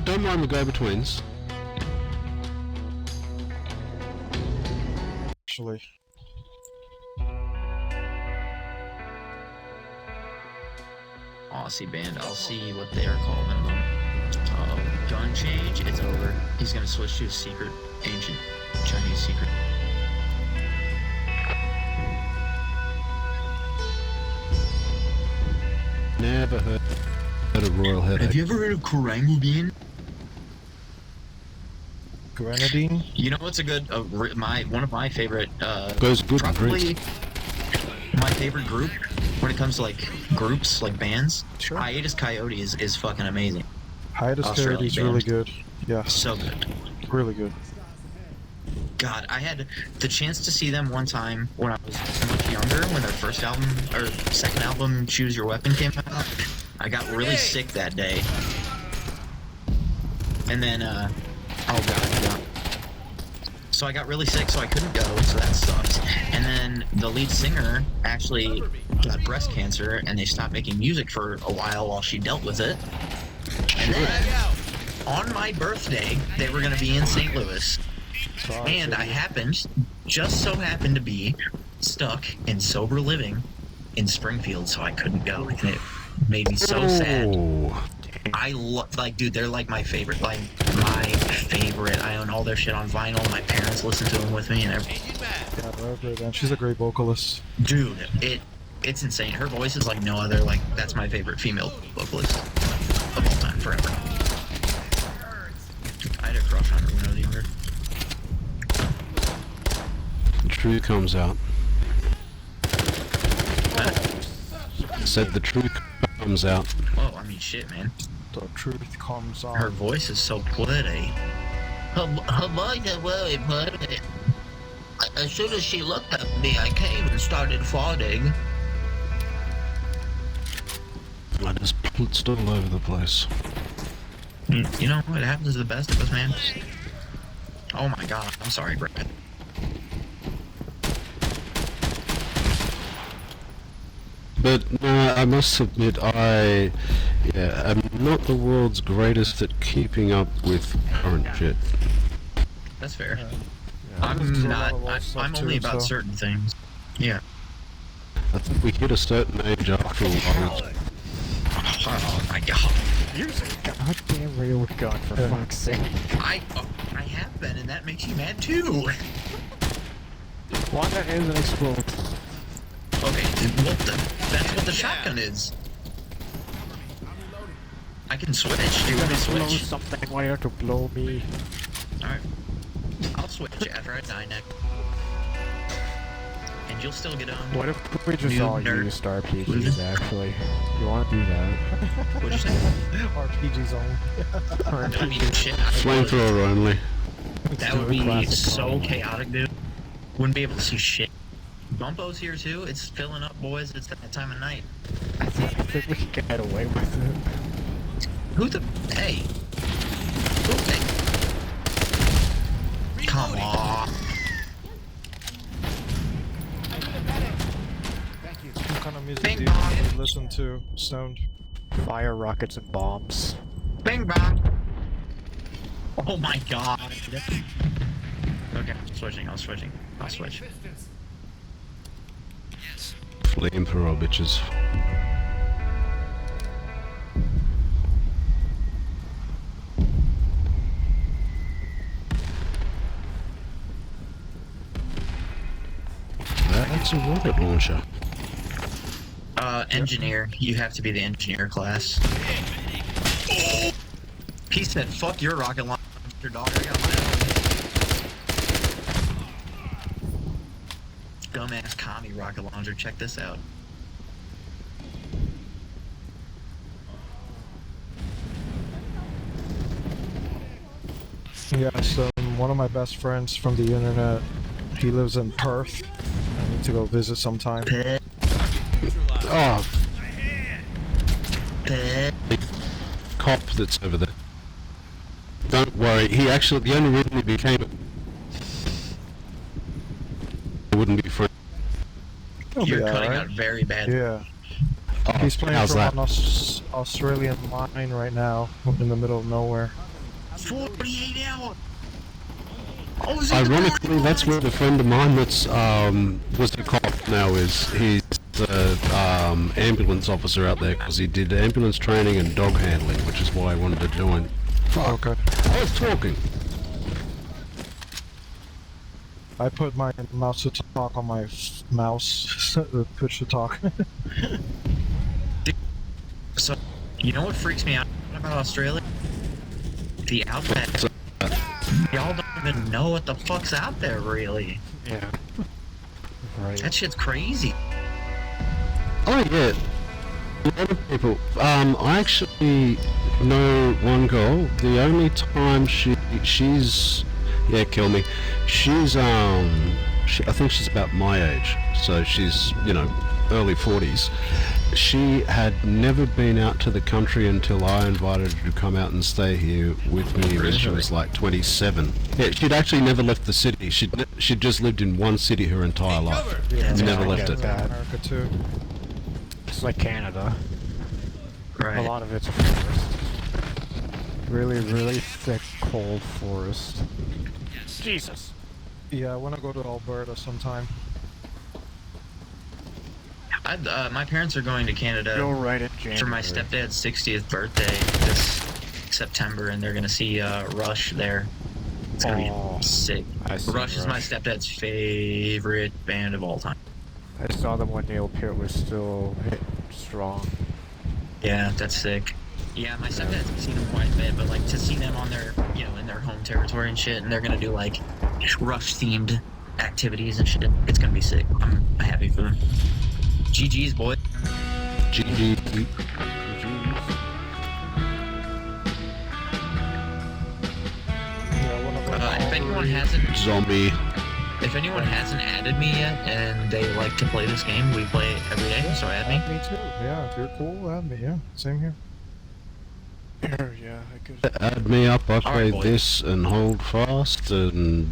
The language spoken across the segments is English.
don't mind the go-betweens. Actually. Aussie band, I'll see what they are calling them. Gun change, it's over. He's gonna switch to a secret, ancient Chinese secret. Never heard of Royal Headache. Have you ever heard of Korangubian? Grenadine? You know what's a good, one of my favorite, Goes good with probably drinks. my favorite group when it comes to like groups, like bands. Sure. Hiatus Coyote is fucking amazing. Hiatus Australian Coyote's band. really good. Yeah, So good. really good. God, I had the chance to see them one time when I was much younger, when their first album, or second album, Choose Your Weapon, came out. I got really sick that day. And then, oh god, yeah. So I got really sick, so I couldn't go, so that sucks. And then the lead singer actually got breast cancer, and they stopped making music for a while she dealt with it. And then, on my birthday, they were gonna be in St. Louis. And I just so happened to be stuck in sober living in Springfield, so I couldn't go. And it made me so sad. Oh, Like, dude, they're like my favorite. Like, my favorite. I own all their shit on vinyl. My parents listen to them with me and everything. Yeah, they're a great band. She's a great vocalist. Dude, it's insane. Her voice is like no other. Like, that's my favorite female vocalist of all time, forever. I had a crush on her when I was younger. the truth comes out. Said the truth comes out. Oh, I mean, shit, man. The truth comes on. Her voice is so pretty. Her voice is very pretty. As soon as she looked at me, I came and started farting. I just blitzed all over the place. You know what happens to the best of us, man? Oh my god, I'm sorry, Brad. But no, I must admit, I'm not the world's greatest at keeping up with current shit. That's fair. Yeah, I'm there's a lot not. of old stuff I'm only too, about so- certain things. Yeah. I think we hit a certain age after a while. Oh my god. You're just a goddamn real gun, for fuck's sake. I have been, and that makes you mad too. Why the hell isn't explode? Okay, that's what the shotgun is. I can switch. Do you want me to Blow switch? something, why you have to blow me? Alright. I'll switch after I die next. And you'll still get on. What if we just Noob all nerd. used RPGs, actually? You wanna do that? What'd you say? RPG zone. I mean, shit. I would- Flamethrower only. That would be Classic so call. chaotic, dude. Wouldn't be able to see shit. Bumpo's here too. It's filling up, boys. It's that time of night. I think we can get away with it. Who the? Hey. Who the? Come on. What kind of music Bing do you bong. normally listen to, Stoned? Fire, rockets, and bombs. Bing bong. Oh my god. Okay, I'm switching. I'll switch. Flamethrower bitches. That's a rocket launcher. Engineer. You have to be the engineer class. He said, "Fuck your rocket launcher, dog. I got my own." Dumbass commie rocket launcher. Check this out. Yeah, so one of my best friends from the internet, he lives in Perth. I need to go visit sometime. Pet, Oh, pet. cop that's over there. Don't worry, he actually, the only reason he became it wouldn't be free. He'll be You're cutting alright. out very badly. Yeah, Oh, he's playing how's from that? an Australian mine right now, in the middle of nowhere. 48 hours. I was in the Ironically, morning that's where lights. the friend of mine that's was the cop now is. He's the ambulance officer out there because he did ambulance training and dog handling, which is why I wanted to join. Fuck. Okay. I was talking. I put my mouse to talk on my mouse, push to talk. So, you know what freaks me out about Australia? The outback. Y'all don't even know what the fuck's out there, really. Yeah. Right. That shit's crazy. Oh yeah, a lot of people. I actually know one girl. The only time she's kill me. She's I think she's about my age, so she's early 40s. She had never been out to the country until I invited her to come out and stay here with me when she was like 27. Yeah, she'd actually never left the city. She'd just lived in one city her entire life. Yeah, Never I left get it. that. America too. It's like Canada. A Right. lot of it's forest. Really, really thick, cold forest. Jesus. Yeah, I want to go to Alberta sometime. My parents are going to Canada Go right in January. for my stepdad's 60th birthday this September, and they're gonna see Rush there. It's gonna Oh, be sick. I see Rush is my Rush. stepdad's favorite band of all time. I saw them when Neil Peart was still strong. Yeah, that's sick. Yeah, my stepdad's seen them quite a bit, but like to see them on their, in their home territory and shit, and they're gonna do like Rush themed activities and shit. It's gonna be sick. I'm happy for them. GG's, boy. GG. Yeah, I want to go to If anyone Alberta. hasn't, Zombie. if anyone hasn't added me yet and they like to play this game, we play it every day. So add me. Me too. Yeah, if you're cool, add me. Yeah, same here. Yeah, I could. Add me up. I play boy. this and Hold Fast and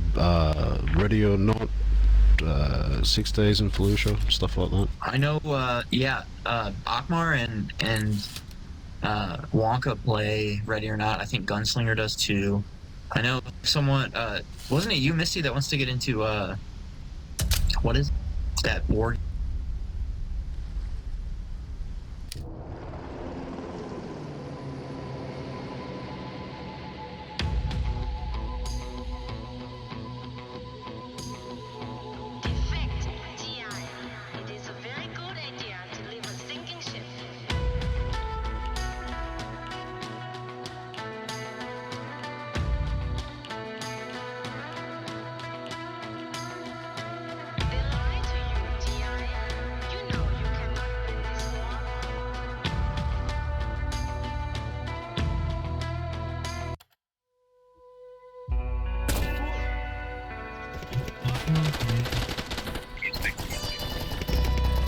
Ready or Not, 6 Days in Fallujah, stuff like that. I know. Akmar and Wonka play Ready or Not. I think Gunslinger does too. I know someone. Wasn't it you, Misty, that wants to get into what is that war? Defect, TI. It is a very good idea to leave a sinking ship. They lie to you, TI. You know you cannot win this war.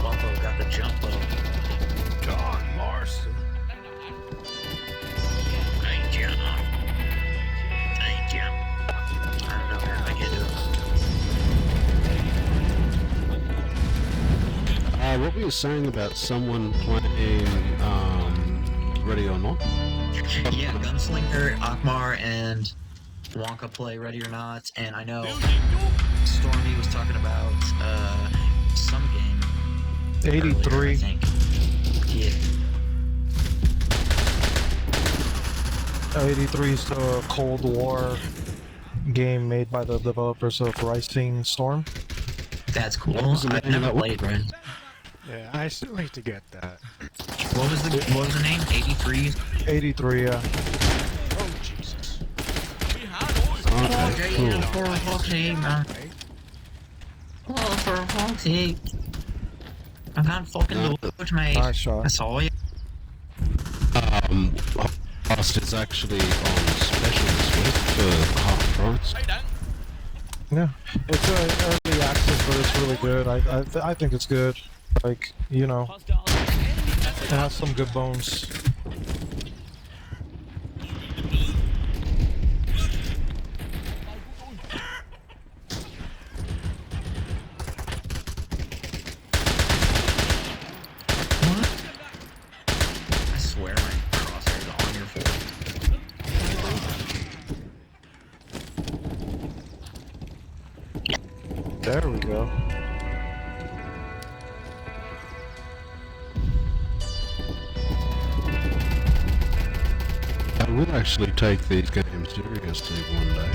Wonko got the jump though. John Marston. Hey jump. Hey jump. I don't know. I can't do it. What were you saying about someone playing Ready or Not? Yeah, Gunslinger, Akmar, and Wonka play Ready or Not, and I know Stormy was talking about some game. earlier, 83. I think. Yeah. 83 is the Cold War game made by the developers of Rising Storm. That's cool. What was the I've name of never that one? played, right? Yeah, I still need to get that. What was the name? 83? 83, yeah. Oh Jesus! Okay, cool. For fuck's sake, man. Oh, for fuck's sake. I can't fucking do it, mate. Nice shot. I saw you. Fast is actually on special this week for half price. Yeah, it's early access, but it's really good. I think it's good. Like, it has some good bones. I swear my crosshair's on your forehead. will actually take these games seriously one day,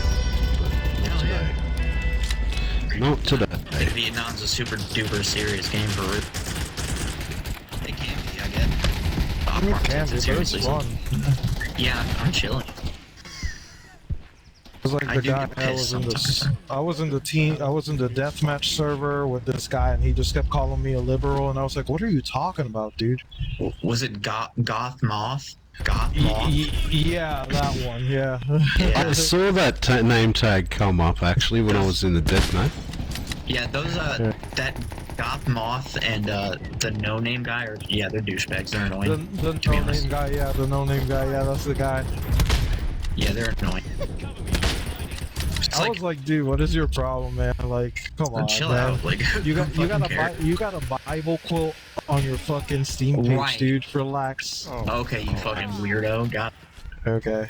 but not Hell today. yeah. Not today. Vietnam's a super duper serious game for real. It can be, I guess. I mean, it can be, but it's fun. Yeah, I'm chilling. It was like I the do guy get I pissed was in the sometimes. I was in the deathmatch server with this guy, and he just kept calling me a liberal, and I was like, "What are you talking about, dude?" Was it Goth Moth? Goth Moth? Yeah, that one. Yeah. I saw that name tag come up actually when I was in the deathmatch. Yeah, those that Goth Moth and the No Name guy are they're douchebags. They're annoying. The to be no honest. name guy. Yeah, the no name guy. Yeah, that's the guy. Yeah, they're annoying. It's I like, was like, dude, what is your problem, man? Like, come on, chill man. out. Like, You got who fucking cares? you got a Bible quote on your fucking Steam page, Right. dude. Relax. Okay, you fucking weirdo. God, Okay.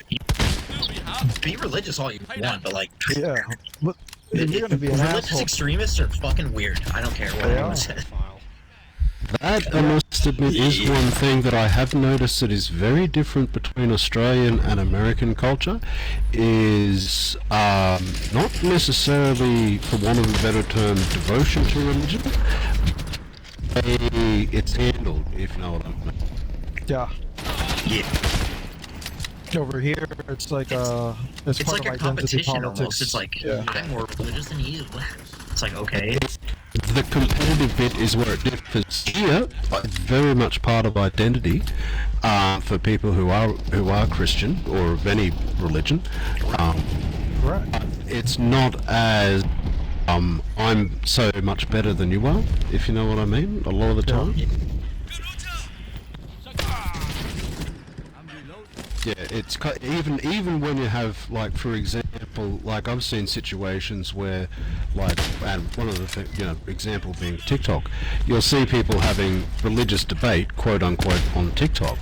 be religious all you want, but like, Yeah. But if you're gonna be an religious asshole. extremists are fucking weird. I don't care what They anyone are. says. That, I must admit, is one thing that I have noticed that is very different between Australian and American culture, is not necessarily, for want of a better term, devotion to religion. It's handled, if you know what I mean. Yeah. Yeah, Over here, it's like it's it's part like a of identity competition politics. almost. It's like Yeah. I'm more religious than you. It's like okay, The competitive bit is where it differs. Here, it's very much part of identity for people who are Christian or of any religion. Right. It's not as I'm so much better than you are, if you know what I mean. A lot of the time. Yeah, it's even when you have, like, for example, like I've seen situations where, like, and one of the example being TikTok, you'll see people having religious debate, quote unquote, on TikTok.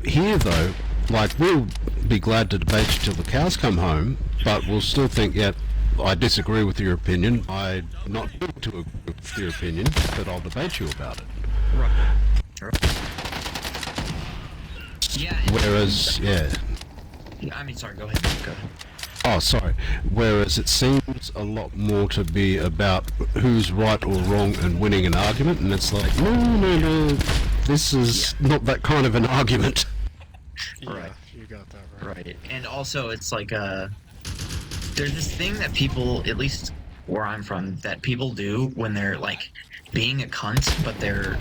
Here though, like, we'll be glad to debate you till the cows come home, but we'll still think, yeah, I disagree with your opinion. I'm not going to agree with your opinion, but I'll debate you about it. yeah. Whereas, yeah. I mean, sorry. Go ahead. Go ahead. Oh, sorry. Whereas it seems a lot more to be about who's right or wrong and winning an argument, and it's like, no, this is not that kind of an argument. Right. You got that right. Right. And also, it's like there's this thing that people, at least where I'm from, that people do when they're like being a cunt, but they're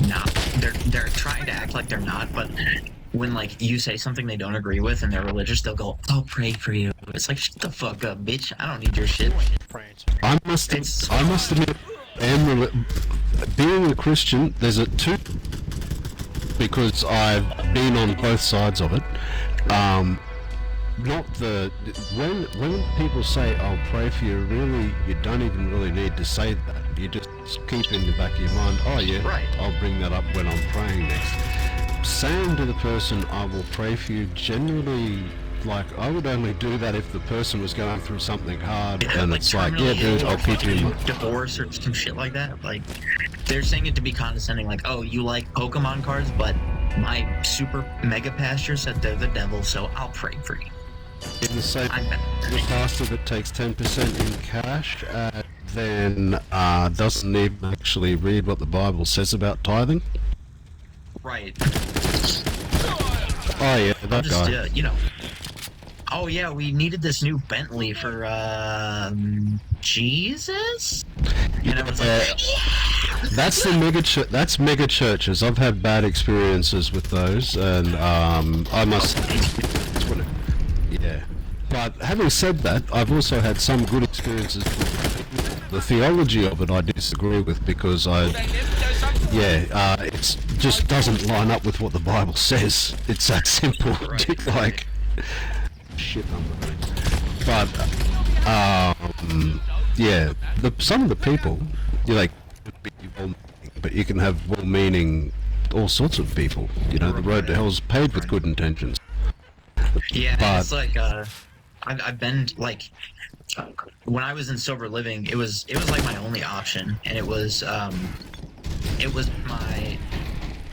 not. They're trying to act like they're not, but when like you say something they don't agree with and they're religious, they'll go, "I'll pray for you." It's like, shut the fuck up, bitch. I don't need your shit. I must admit, being a Christian, there's a two, because I've been on both sides of it. Not the when people say I'll pray for you, really, you don't even really need to say that. You just keep in the back of your mind, oh yeah, Right. I'll bring that up when I'm praying next. Saying to the person I will pray for you, generally, like, I would only do that if the person was going through something hard, and like, it's like, terminally yeah, dude, ill I'll or keep you in fucking mind. divorce or some shit like that. Like, they're saying it to be condescending, like, oh, you like Pokemon cards, but my super mega pasture said they're the devil, so I'll pray for you. In the same I'm the pastor that takes 10% in cash, then doesn't even actually read what the Bible says about tithing. right. Oh yeah, that Just guy. oh yeah, we needed this new Bentley for Jesus, and I was like, That's the that's mega churches. I've had bad experiences with those, and I must. Yeah, but having said that, I've also had some good experiences. The theology of it I disagree with, because it just doesn't line up with what the Bible says. It's that simple. Right. Like, shit, but yeah, some of the people, you like, but you can have well-meaning, all sorts of people. You know, the road to hell's paved with good intentions. yeah, But- it's like I've been like, when I was in sober living, it was like my only option, and it was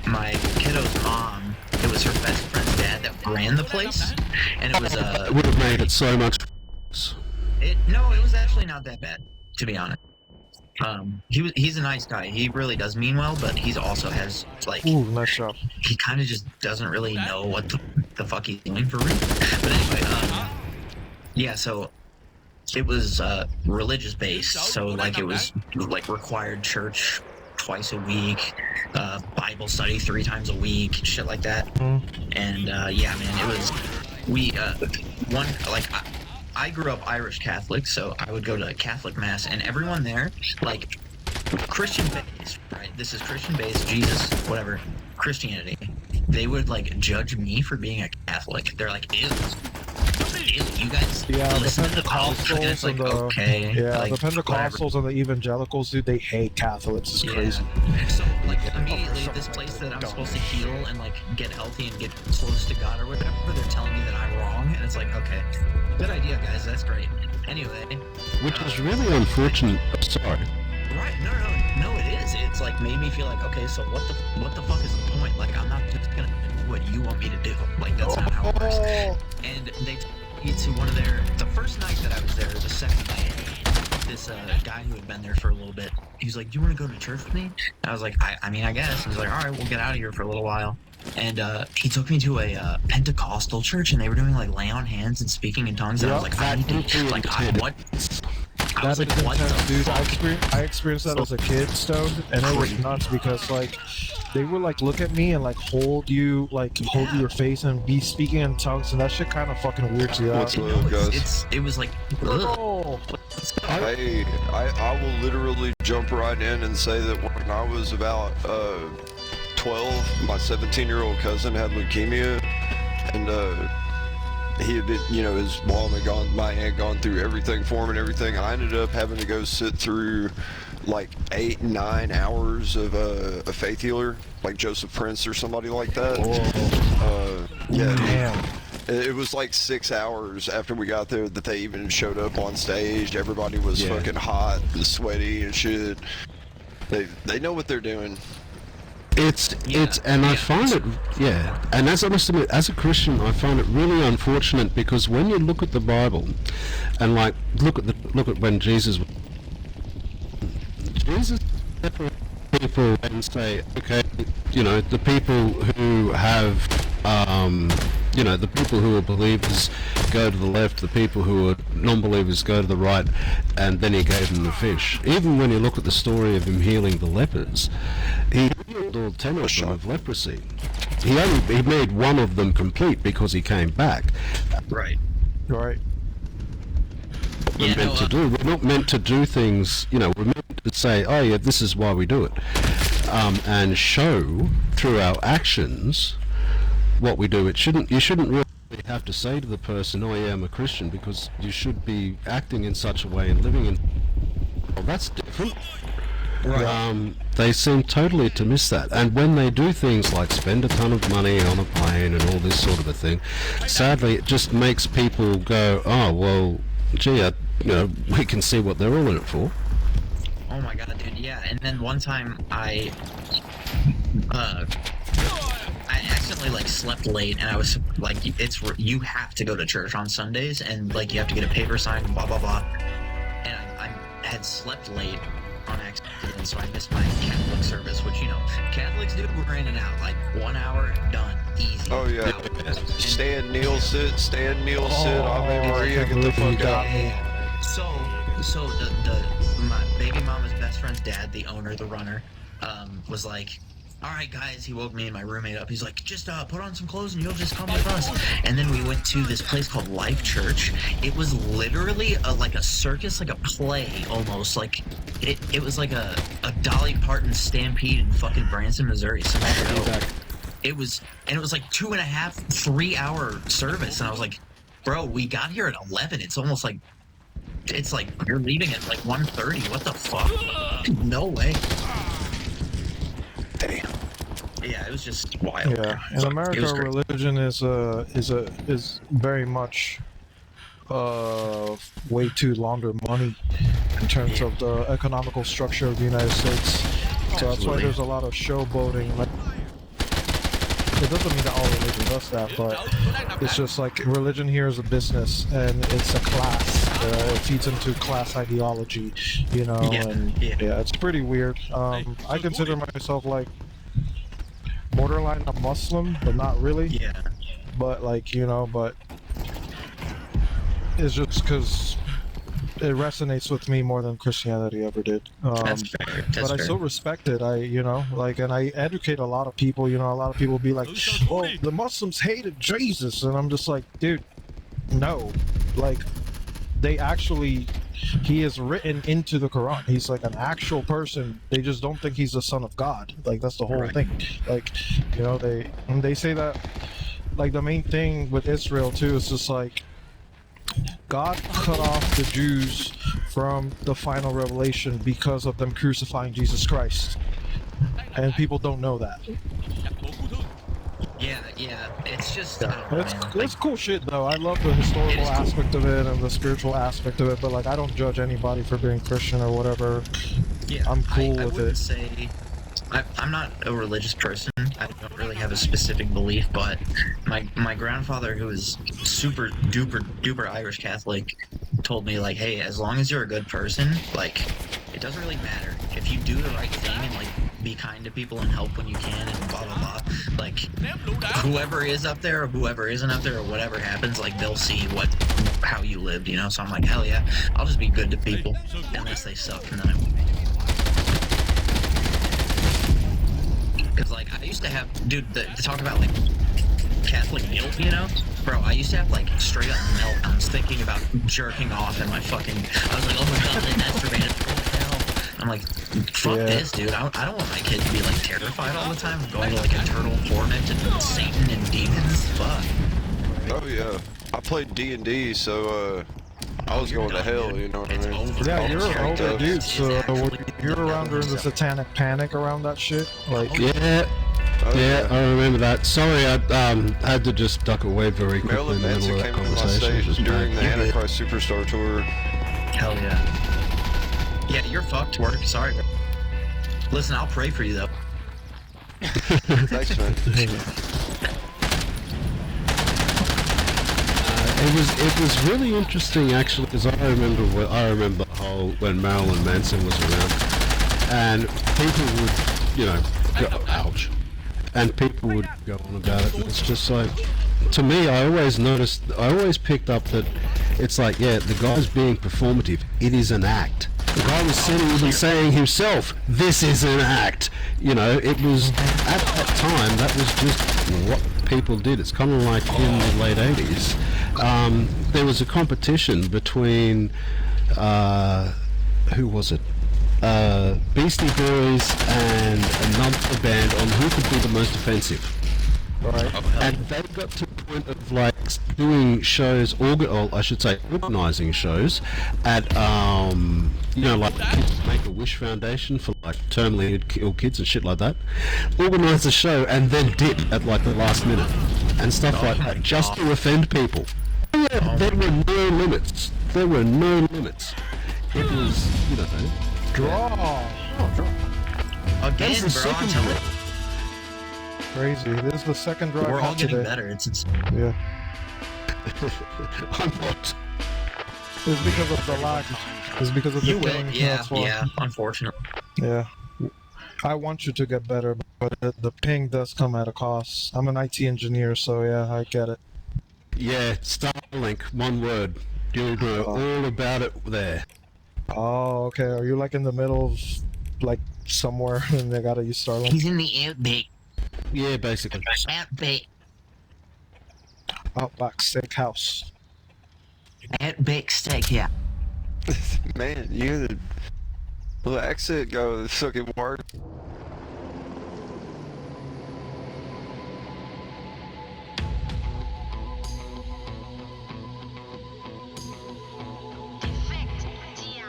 my kiddo's mom it was her best friend's dad that ran the place, and it was It would have made it so much worse. No, it was actually not that bad, to be honest. He's a nice guy. He really does mean well, but he's also has like Ooh, nice shot. he kind of just doesn't really know what the fuck he's doing for real. But anyway, yeah, so it was religious based, so like it was like required church twice a week, Bible study 3 times a week, shit like that. And yeah, man, it was I grew up Irish Catholic, so I would go to Catholic mass, and everyone there, like, Christian based, right? This is Christian based, Jesus, whatever, Christianity. They would like judge me for being a Catholic. They're like, ew, you guys Yeah, the listen to the Pentecostals, and it's Pentecostals like, and the okay, yeah, like, the Pentecostals and the evangelicals, dude, they hate Catholics. It's crazy. So like immediately, this place that I'm supposed to heal and like get healthy and get close to God or whatever, they're telling me that I'm wrong, and it's like, okay, good idea, guys. That's great. Anyway, Which is really unfortunate. Sorry. right? No, it is. It's like made me feel like, okay, so what the fuck is the point? Like, I'm not just gonna do what you want me to do. Like, that's not how it works. And they took me to one of the first night that I was there, the second night, this guy who had been there for a little bit, he was like, do you want to go to church with me? And I was like, I mean, I guess. He was like, all right, we'll get out of here for a little while. And he took me to a Pentecostal church, and they were doing like lay on hands and speaking in tongues. And I was like, I need to, like, what? I was That like, is what the intense, dude. fuck? I experienced that as a kid, stoned, and it was nuts because like they would like look at me and like hold you your face and be speaking in tongues, and that shit kind of fucking weirds you out. What's up, guys? It was like, ugh. Oh, Hey, I will literally jump right in and say that when I was about 12, my 17-year-old cousin had leukemia, and he had been, you know, his mom had my aunt gone through everything for him and everything. I ended up having to go sit through like 8-9 hours of a faith healer, like Joseph Prince or somebody like that. Yeah, damn. it was like 6 hours after we got there that they even showed up on stage. Everybody was fucking hot and sweaty and shit. They know what they're doing. I find it, and as I must admit, as a Christian, I find it really unfortunate because when you look at the Bible, and like look at when Jesus separated people and say, okay, you know, the people who have, you know, the people who are believers go to the left, the people who are non-believers go to the right, and then he gave them the fish. Even when you look at the story of him healing the lepers, he healed all 10 of them of leprosy. He made one of them complete because he came back. Right. Right. Yeah, We're meant to do. We're not meant to do things, you know, we're meant to say, oh yeah, this is why we do it. And show through our actions what we do. You shouldn't really have to say to the person, oh yeah, I'm a Christian, because you should be acting in such a way and living in, well, that's different. Right. They seem totally to miss that, and when they do things like spend a ton of money on a plane and all this sort of a thing, sadly it just makes people go, oh well, gee, you know, we can see what they're all in it for. Oh my god, dude, yeah. And then one time I accidentally like slept late, and I was like, you have to go to church on Sundays, and like you have to get a paper signed and blah blah blah. And I had slept late on accident, so I missed my Catholic service, which, you know, Catholics do, we're in and out, like 1 hour, done, easy. Oh yeah. Stand, kneel, sit. Stand, kneel, sit. Ave Maria. Get the fuck out. So my baby mama's best friend's dad, the owner, the runner, was like, all right, guys, he woke me and my roommate up. He's like, just put on some clothes and you'll just come with us. And then we went to this place called Life Church. It was literally like a circus, like a play almost. Like it was like a Dolly Parton stampede in fucking Branson, Missouri. It was like 2.5, 3 hour service. And I was like, bro, we got here at 11. It's almost like, it's like you're leaving at like 1:30. What the fuck? No way. Damn. Yeah, it was just wild. Yeah, in So, America, it was great. religion is very much way too launder money in terms of the economical structure of the United States. So that's why Absolutely. there's a lot of showboating. Like, it doesn't mean that all religion does that, but it's just like religion here is a business and it's a class. It feeds into class ideology, you know, and it's pretty weird. I consider myself like borderline a Muslim, but not really. Yeah. But like, you know, but it's just because it resonates with me more than Christianity ever did. That's fair. That's But I fair. still respect it. You know, like, and I educate a lot of people. You know, a lot of people be like, "Well, the Muslims hated Jesus," and I'm just like, dude, no, like, they actually, he is written into the Quran. He's like an actual person. They just don't think he's the son of God. Like, that's the whole Right. thing. Like, you know, they say that, like, the main thing with Israel too is just like, God cut off the Jews from the final revelation because of them crucifying Jesus Christ. And people don't know that. Yeah, it's just, I Yeah. don't know, It's, man. it's cool shit though. I love the historical It is cool. aspect of it and the spiritual aspect of it, but like, I don't judge anybody for being Christian or whatever. Yeah, I'm cool I with wouldn't it. say I'm not a religious person. I don't really have a specific belief, but my grandfather, who is super duper Irish Catholic, told me like, hey, as long as you're a good person, like, it doesn't really matter if you do the right thing and like be kind to people and help when you can and blah blah blah. Like, whoever is up there or whoever isn't up there or whatever happens, like, they'll see how you lived, you know. So I'm like, hell yeah, I'll just be good to people unless they suck, and then I won't. Because, like, I used to have, dude, to talk about, like, Catholic guilt, you know? Bro, I used to have, like, straight up meltdowns thinking about jerking off and I was like, oh my god, they masturbated. What the hell? I'm like, fuck Yeah. this, dude. I don't want my kid to be, like, terrified all the time of going to, like, eternal torment and Satan and demons. Fuck. Oh yeah, I played D&D, so I was going to hell. You know what I It's mean? over. Yeah, It's you're an straight older up. dude, It's so actually when you're the around during the devil satanic panic around that shit, like, Yeah, Oh, yeah, I remember that. Sorry, I had to just duck away very quickly Marilyn in the Manson middle of came that into my conversation. stage Just during the mad. Antichrist Superstar tour. Hell yeah. Yeah, you're fucked, Twerk. Sorry, bro. Listen, I'll pray for you, though. Thanks, man. It was really interesting actually, because I remember when Marilyn Manson was around, and people would, you know, go, ouch, and people would go on about it. And it's just like, to me, I always picked up that it's like, yeah, the guy's being performative. It is an act. The guy was even saying himself, this is an act. You know, it was, at that time, that was just what people did. It's kind of like in the late 80s. There was a competition between, who was it? Beastie Boys and another band on who could be the most offensive. right? And they got to the point of like doing shows, organising shows at, you know, like Make-A-Wish Foundation for like terminally ill kids and shit like that. Organise a show and then dip at like the last minute and stuff like that, just to offend people. There were no limits. There were no limits. It was, you know. Draw. Again, That's the bro, I'm second telling draw. Crazy. This is the second draw you, we're I've all had getting today. better. It's Yeah. I'm not. It's because of the lag. It's because of the you will, killing. yeah, That's why. yeah. Unfortunately, Yeah. I want you to get better, but the ping does come at a cost. I'm an IT engineer, so yeah, I get it. Yeah, Starlink, one word. You'll know all about it there. Oh, okay. Are you like in the middle of like somewhere and they gotta use Starlink? he's in the outback. Yeah, basically. Outback. Outback Steakhouse. Outback steak. Yeah. Man, you hear the little accent go, the fucking word. Defect TI.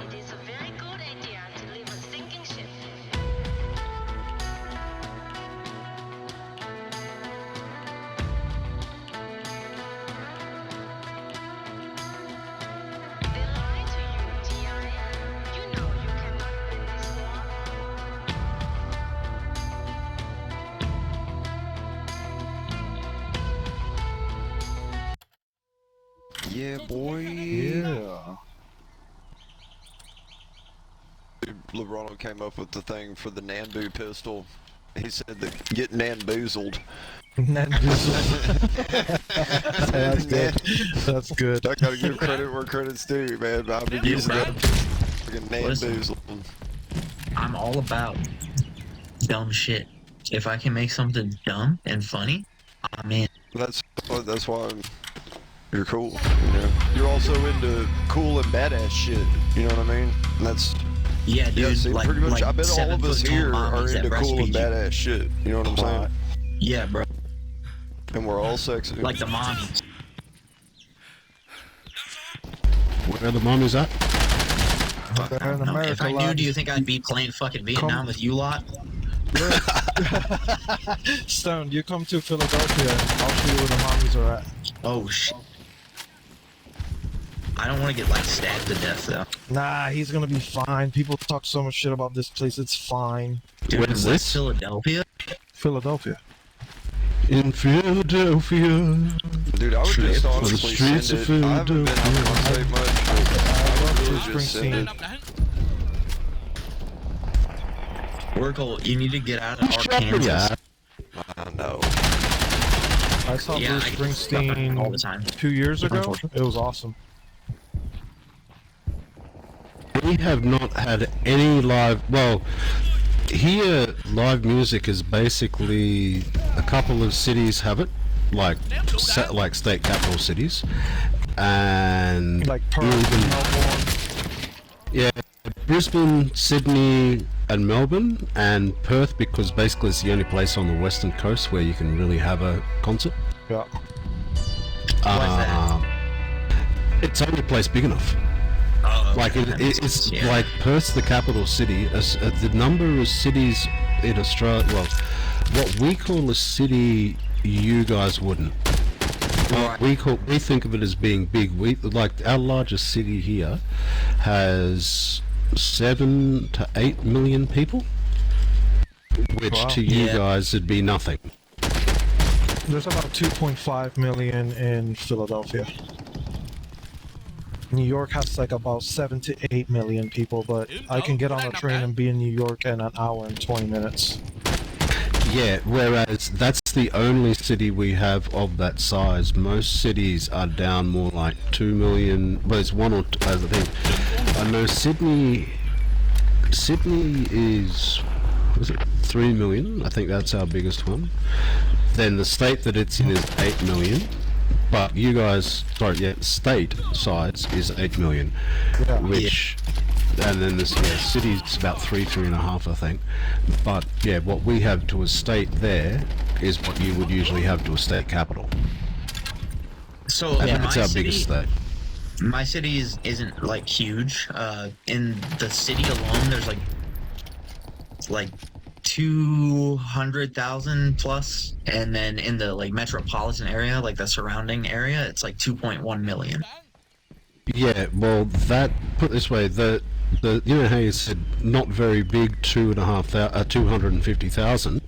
It is a very good idea to leave a sinking ship. They lie to you, TI. You know you cannot win this war. Yeah, boy. Yeah. LeBron came up with the thing for the Nambu pistol. He said that get Namboozled. That's good. That's good. I gotta give credit where credit's due, man. I've been Dude, using bro, that fucking listen. Namboozled. I'm all about dumb shit. If I can make something dumb and funny, I'm in. That's why you're cool. You know? You're also into cool and badass shit. You know what I mean? And that's Yeah, dude. yeah. See, like, pretty much. like I bet all of us 7 foot tall here are mommies that into cool and breastfeed you. badass shit. You know what I'm saying? Yeah, bro. And we're all sexy. Like the mommies. Where are the mommies at? Fuck, I They're in don't know. If America, I knew, lad. do you think I'd be playing fucking Vietnam with you lot? Stone, you come to Philadelphia and I'll show you where the mommies are at. Oh shit. I don't want to get like stabbed to death though. Nah, he's gonna be fine. People talk so much shit about this place. It's fine. Dude, Where's in this? West Philadelphia? Philadelphia. In Philadelphia. Dude, I would just the honestly streets send of it. I haven't been Philadelphia. out on state much, but I would really just send it. Oracle, you need to get out of Shut me Arkansas. up. I know. I saw Yeah, Bruce I get stuff all the Springsteen time. 2 years ago. It was awesome. We have not had any live. Well, here live music is basically a couple of cities have it, like like state capital cities, and Like Perth, even Melbourne. yeah, Brisbane, Sydney, and Melbourne, and Perth because basically it's the only place on the western coast where you can really have a concert. Yeah. Why is that? It's only a place big enough. Oh, okay, Like that makes it's sense, yeah. like Perth's the capital city. The number of cities in Australia, well, what we call a city, you guys wouldn't. Right. We think of it as being big. We like our largest city here has 7 to 8 million people, which Wow. to you Yeah. guys would be nothing. There's about 2.5 million in Philadelphia. New York has like about 7 to 8 million people, but I can get on a train and be in New York in an hour and 20 minutes. Yeah, whereas that's the only city we have of that size. Most cities are down more like 2 million. Well, it's one or two, I think. I know Sydney is, was it 3 million? I think that's our biggest one. Then the state that it's in is 8 million. But you guys, sorry, yeah, state size is 8 million, Yeah. which, and then this city's about 3.5, I think. But yeah, what we have to a state there is what you would usually have to a state capital, So and in that's my our city, biggest state. my city isn't like huge. In the city alone, there's like 200,000 plus, and then in the like metropolitan area, like the surrounding area, it's like 2.1 million. Yeah, well, that put it this way, the you know how you said not very big, 250,000.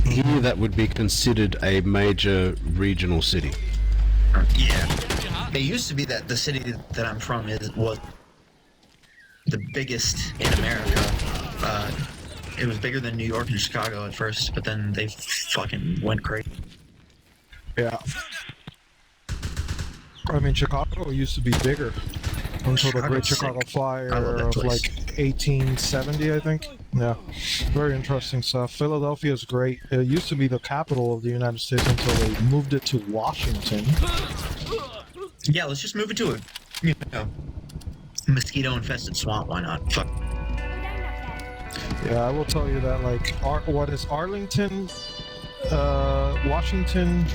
Here, that would be considered a major regional city. Yeah. It used to be that the city that I'm from was the biggest in America. It was bigger than New York and Chicago at first, but then they fucking went crazy. Yeah. I mean, Chicago used to be bigger until the Great Chicago's Chicago Fire I love that of place. like 1870, I think. Yeah. Very interesting stuff. Philadelphia is great. It used to be the capital of the United States until they moved it to Washington. Yeah, let's just move it to a mosquito-infested swamp. Why not? Fuck. Yeah, I will tell you that, like, what is Arlington, Washington,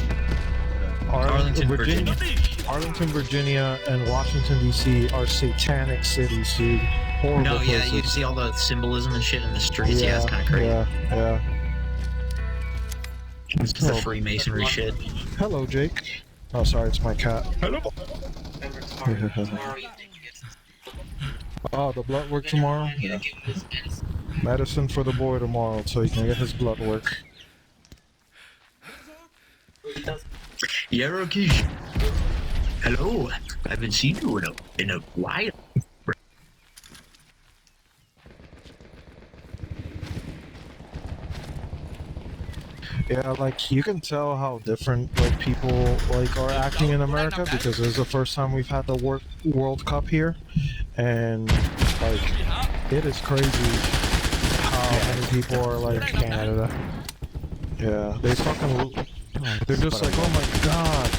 Arlington, Virginia. Arlington, Virginia, and Washington, D.C. are satanic cities, dude. Horrible No, yeah, places. you see all the symbolism and shit in the streets. Yeah, it's kind of crazy. Yeah. It's the Oh. Freemasonry shit. Hello, Jake. Oh, sorry, it's my cat. Hello. Oh, the blood work tomorrow? Yeah. Medicine for the boy tomorrow so he can get his blood work. Yeah, Rokish. Hello, I haven't seen you in a while. Yeah, like you can tell how different like people like are acting in America because this is the first time we've had the World Cup here, and like it is crazy how many people are like Canada. yeah they fucking they're just like oh my god,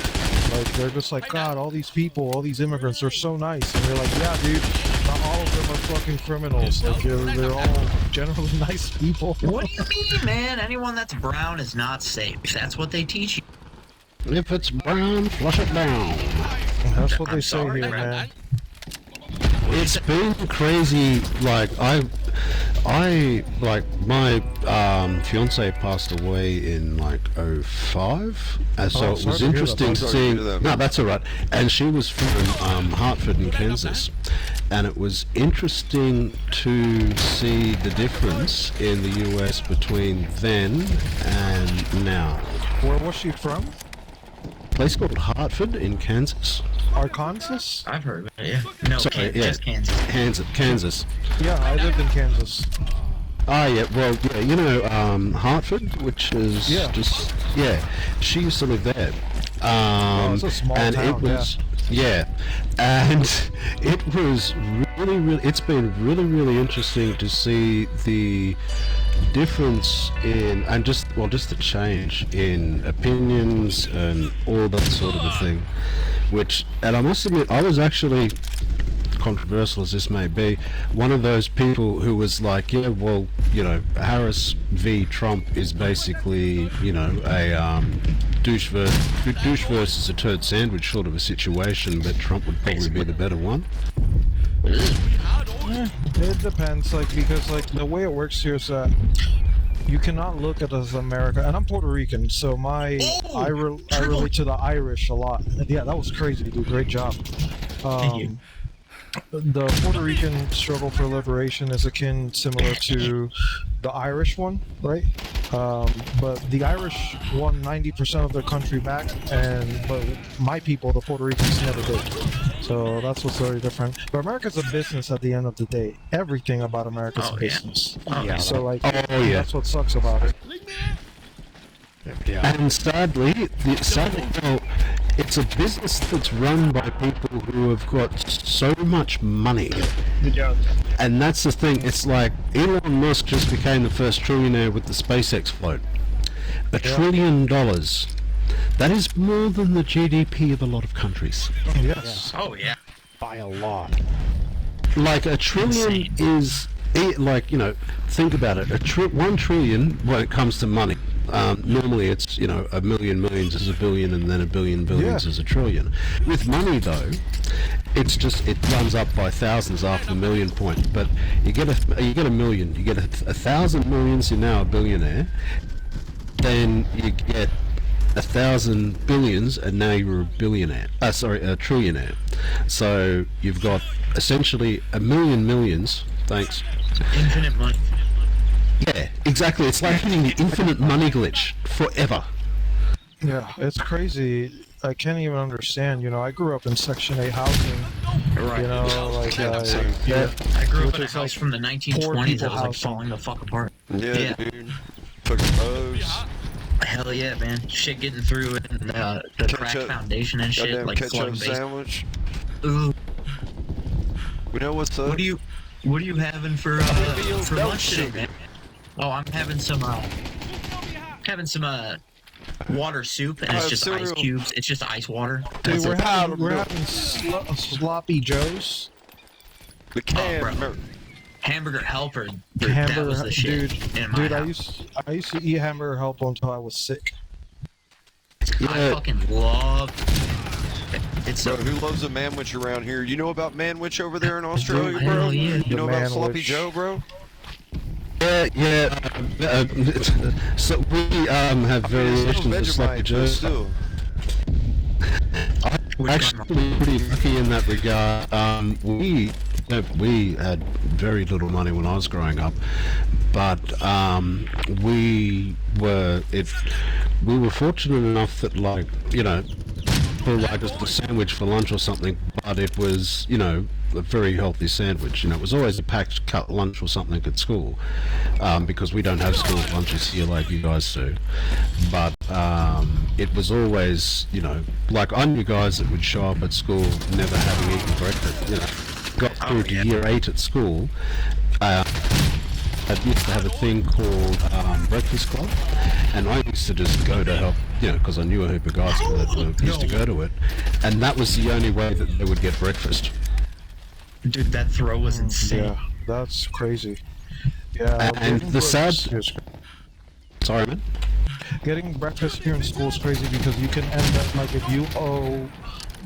like they're just like God, all these people, all these immigrants are so nice, and you're like yeah dude, not all of them are fucking criminals, like they're all generally nice people. What do you mean, man? Anyone that's brown is not safe. That's what they teach you. If it's brown, flush it down. That's what they I'm say sorry, here, man. It's been crazy. Like like my fiance passed away in like 05, and so Oh, it sorry was to hear that. interesting I'm sorry to seeing. hear that, No, man. that's all right. And she was from Hartford in Kansas, and it was interesting to see the difference in the US between then and now. Where was she from? A place called Hartford in Kansas. Arkansas? I've heard of it, yeah. No, Sorry, yeah. just Kansas. Kansas. Yeah, I lived in Kansas. Ah, yeah, well, yeah, you know, Hartford, which is Yeah. just, yeah, she used to live there. It's a small and town, it was, yeah, and it was really, it's been really interesting to see the difference in, and just the change in opinions and all that sort of a thing, which, and I must admit, I was actually, controversial as this may be, one of those people who was like, yeah, well, you know, Harris v. Trump is basically, you know, a douche versus a turd sandwich sort of a situation, but Trump would probably be the better one. It depends, like, because, like, the way it works here is that you cannot look at us as America, and I'm Puerto Rican, so I relate to the Irish a lot. Yeah, that was crazy, dude. Great job. Thank you. The Puerto Rican struggle for liberation is similar to the Irish one, right? But the Irish won 90% of their country back, but my people, the Puerto Ricans, never did. So that's what's very different. But America's a business at the end of the day. Everything about America's Oh, a yeah. business. Oh, yeah. So like, Oh, yeah. that's what sucks about it. Yeah. And sadly, well, it's a business that's run by people who have got so much money. And that's the thing. It's like Elon Musk just became the first trillionaire with the SpaceX float. $1 trillion. That is more than the GDP of a lot of countries. Yes. Oh, yeah. By a lot. Like $1 trillion Insane. is, like, you know, think about it. $1 trillion when it comes to money. Normally it's, you know, a million millions is a billion, and then a billion billions Yeah. is a trillion. With money though, it's just, it runs up by thousands after the million point. But you get a million, you get 1,000 millions, you're now a billionaire. Then you get 1,000 billions, and now you're a billionaire. A trillionaire. So you've got essentially a million millions. Thanks. Infinite money. Yeah, exactly. It's like hitting the infinite money glitch forever. Yeah, it's crazy. I can't even understand. You know, I grew up in Section 8 housing. Right. You know, like, Yeah, I grew up which in a is house like from the 1920s poor that people was like housing. falling the fuck apart. yeah, dude. Fucking O's. Hell yeah, man. Shit getting through it, and the cracked Ketchup. foundation and shit, Goddamn like ketchup flooding base. sandwich. Ooh, We know what's up. what are you having for no lunch today, sugar. man? Oh, I'm having some water soup, and it's just ice cereal. cubes. It's just ice water. Dude, That's we're it. having sloppy joes. The can. bro. remember- Hamburger helper. Dude, that was the shit in my Dude, house. I used to eat hamburger helper until I was sick. I Yeah. fucking love. It's Bro, so. who loves a manwich around here? You know about manwich over there in Australia, Hell bro? yeah. You know The about Sloppy manwich. Joe, bro? Yeah. So we have variations of Sloppy Vegemite, Joe. but still. Which Actually, pretty lucky in that regard. We had very little money when I was growing up, but we were fortunate enough that, like, you know, for like a sandwich for lunch or something, but it was, you know, a very healthy sandwich. You know, it was always a packed cut lunch or something at school, because we don't have school lunches here like you guys do. But it was always, you know, like I knew guys that would show up at school never having eaten breakfast. You know, got through to year 8 at school. I used to have a thing called Breakfast Club, and I used to just go to help, you know, because I knew a heap of guys that used to go to it, and that was the only way that they would get breakfast. Dude, that throw was insane. Yeah, that's crazy. Yeah, And getting the sad... breakfast is- Sorry, man? Getting breakfast here in school is crazy because you can end up like if you owe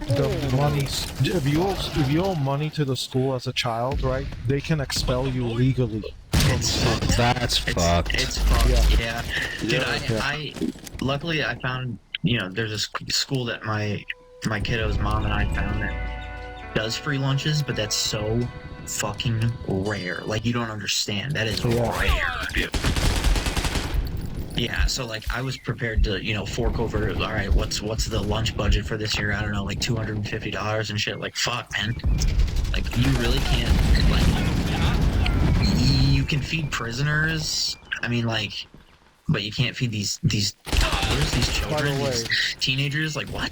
the money, if you owe money to the school as a child, right? They can expel you legally. That's fucked. It's fucked, yeah. Dude, Yeah. I luckily I found, you know, there's a school that my kiddo's mom and I found that does free lunches, but that's so fucking rare. Like, you don't understand. That is rare. Yeah, so like I was prepared to, you know, fork over, all right, what's the lunch budget for this year? I don't know, like $250 and shit. Like, fuck, man. Like, you really can't, like, you can feed prisoners. I mean, like, but you can't feed these toddlers, these children, way, these teenagers. Like, what?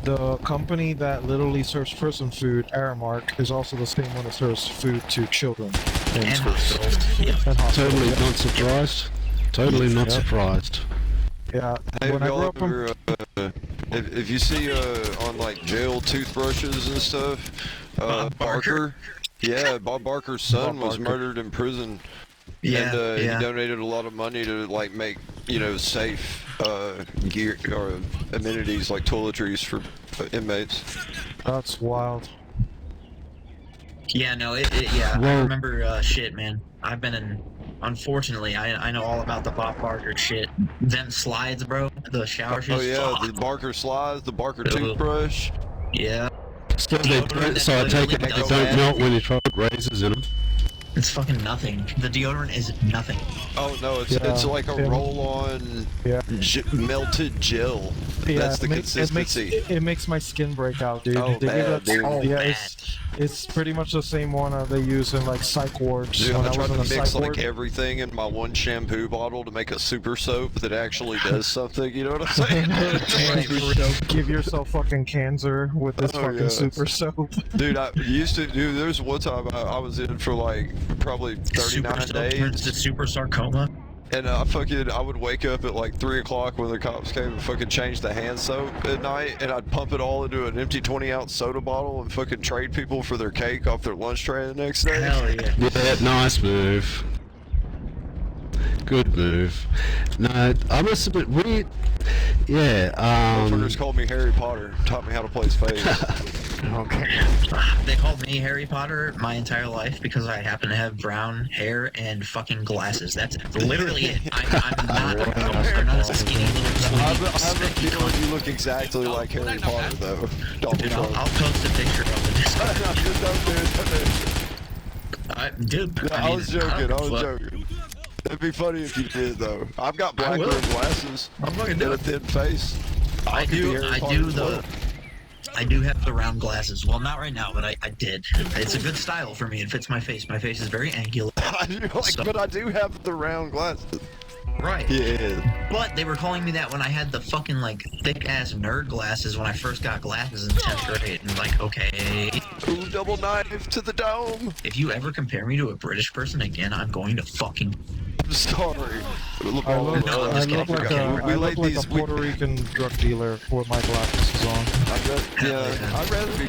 the company that literally serves prison food, Aramark, is also the same one that serves food to children in And schools. hospitals. Yeah. And hospitals, Totally yeah. not surprised. Totally not Yep. surprised. Yeah, Hey, when I grew y'all up in ever, if you see on like jail toothbrushes and stuff, Bob Barker? Yeah, Bob Barker's son Bob was Barker. murdered in prison. Yeah, And yeah. he donated a lot of money to like make, you know, safe gear or amenities like toiletries for inmates. That's wild. Yeah, no, yeah, I Well- remember, shit, man. I've been in, unfortunately, I know all about the Bob Barker shit. Them slides, bro, the shower Oh shoes. yeah, fuck. the Barker slides, the Barker Ugh. toothbrush. Yeah, So, so I take it they Deodorant don't melt when you try to put razors in them. it's fucking nothing. The deodorant is nothing. Oh no, it's Yeah, like a yeah. roll-on Yeah. melted gel. Yeah, That's the it consistency. it makes my skin break out, dude. Oh, They give bad, that- dude. Oh, yeah, bad. it's pretty much the same one they use in like psych wards. Dude, when I I tried was to in a mix psych like ward. everything in my one shampoo bottle to make a super soap that actually does something. You know what I'm saying? Give yourself fucking cancer with this Oh, fucking yes. super soap. Dude, I used to. Dude, there's one time I was in for like probably 39 Super soap turns days, to super sarcoma. and I would wake up at like 3 o'clock when the cops came and fucking change the hand soap at night, and I'd pump it all into an empty 20-ounce soda bottle and fucking trade people for their cake off their lunch tray the next day. Hell yeah. Yeah, nice move. Good move. No, I must admit, yeah, Motherfuckers called me Harry Potter, taught me how to play spades. Okay. They called me Harry Potter my entire life because I happen to have brown hair and fucking glasses. That's literally it. I'm not a skinny little I have a sweetie feeling cunt. you look exactly like Harry Potter, though. Donald Dude, Trump. I'll post a picture of the Discord. Dude, No, I was joking. I was joking. It'd be funny if you did, though. I've got black will. rimmed glasses I'm fucking and doing a it. thin face. I could be do. Harry I Potter do as the. well. I do have the round glasses. Well, not right now, but I did. It's a good style for me. It fits my face. My face is very angular. I do but I do have the round glasses. Right. Yeah. But they were calling me that when I had the fucking like thick ass nerd glasses when I first got glasses in 10th grade. And like, okay, Ooh, double knife to the dome. if you ever compare me to a British person again, I'm going to fucking. I'm sorry. Look, I look, No, I'm I just look kidding. like a, We I like look like these- a Puerto Rican drug dealer with my glasses on. I'd rather be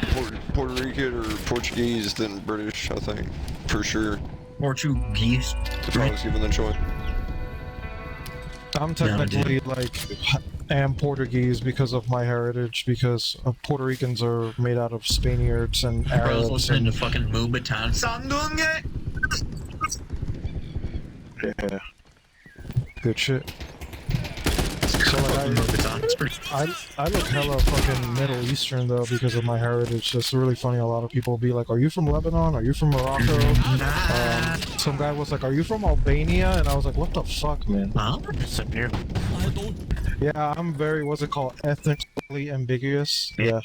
Puerto Rican or Portuguese than British, I think. For sure. Portuguese. If I was given the choice. I'm technically like am Portuguese because of my heritage, because Puerto Ricans are made out of Spaniards and I was Arabs. listening And, to fucking Moombahton. Sandunga! yeah, good shit. So like, Fucking Moombahton. It's pretty. I look hella fucking Middle Eastern though because of my heritage. It's really funny. A lot of people be like, "Are you from Lebanon? Are you from Morocco?" Nah. Some guy was like, "Are you from Albania?" And I was like, "What the fuck, man?" Huh? It's a beautiful. Yeah, I'm very, what's it called, ethnically ambiguous. Yeah.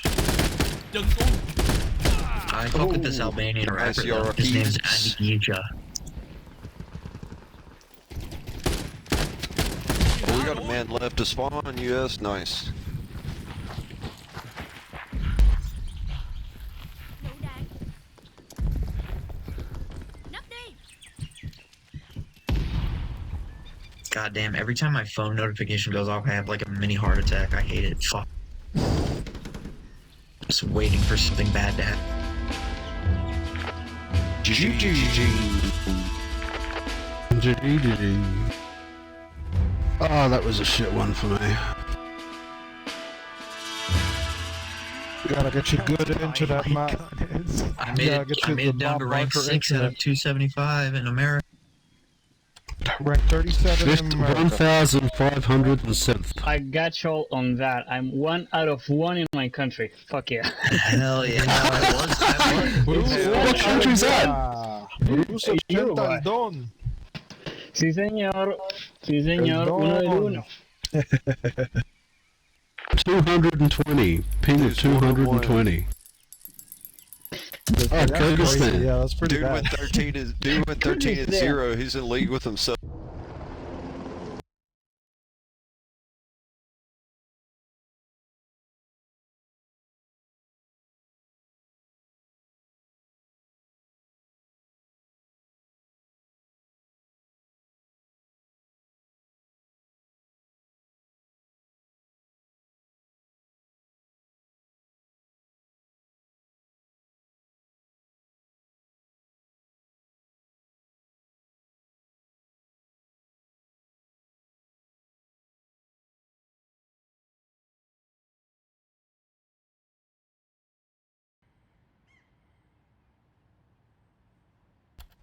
I fuck with this Albanian rapper though. His name's Andy Gija. Oh, we got a man left to spawn, US. Nice. God damn, every time my phone notification goes off, I have like a mini heart attack. I hate it. Fuck. Just waiting for something bad to happen. Oh, that was a shit one for me. Gotta get you good into that map. I made it down to rank 6 out of 275 in America. Rank 37 in America. 1,507th. I got y'all on that. I'm 1 out of 1 in my country. Fuck yeah. Hell yeah. I was. What country's that? Bruce of Uruguay. Don. Sí, señor. Sí, señor. Uno del uno. 220. Ping of 220. Oh, Kyrgyzstan. Yeah, that's pretty Dude bad. went 13 is 0. He's in league with himself.